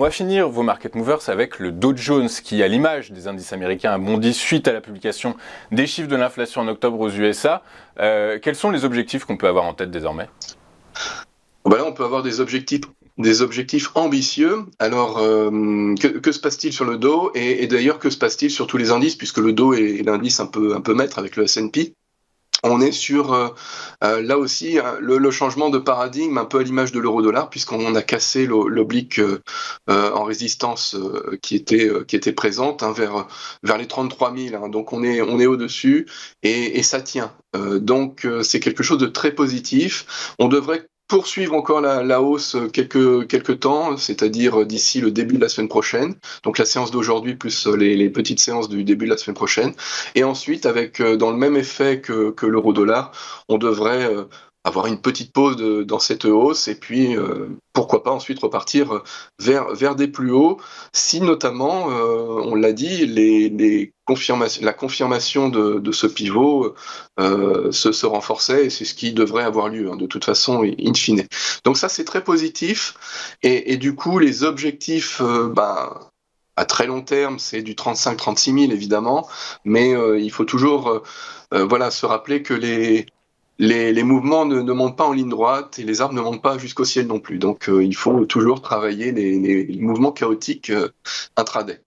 On va finir vos market movers avec le Dow Jones qui, à l'image des indices américains, a bondi suite à la publication des chiffres de l'inflation en octobre aux USA. Quels sont les objectifs qu'on peut avoir en tête désormais ? Ben là, on peut avoir des objectifs ambitieux. Alors, que se passe-t-il sur le Dow et d'ailleurs, que se passe-t-il sur tous les indices, puisque le Dow est l'indice un peu maître avec le S&P. On est sur, là aussi, le changement de paradigme, un peu à l'image de l'euro-dollar, puisqu'on a cassé l'oblique en résistance qui était présente vers les 33 000. Hein. Donc on est au-dessus et ça tient. Donc c'est quelque chose de très positif. On devrait poursuivre encore la hausse quelques temps, c'est-à-dire d'ici le début de la semaine prochaine. Donc la séance d'aujourd'hui plus les petites séances du début de la semaine prochaine. Et ensuite, avec dans le même effet que l'euro-dollar, on devrait avoir une petite pause dans cette hausse et puis pourquoi pas ensuite repartir vers des plus hauts si notamment, on l'a dit, la confirmation de ce pivot se renforçait et c'est ce qui devrait avoir lieu de toute façon in fine. Donc ça c'est très positif et du coup les objectifs à très long terme, c'est du 35-36 000 évidemment, mais il faut toujours se rappeler que les mouvements ne montent pas en ligne droite et les arbres ne montent pas jusqu'au ciel non plus. Donc il faut toujours travailler les mouvements chaotiques intraday.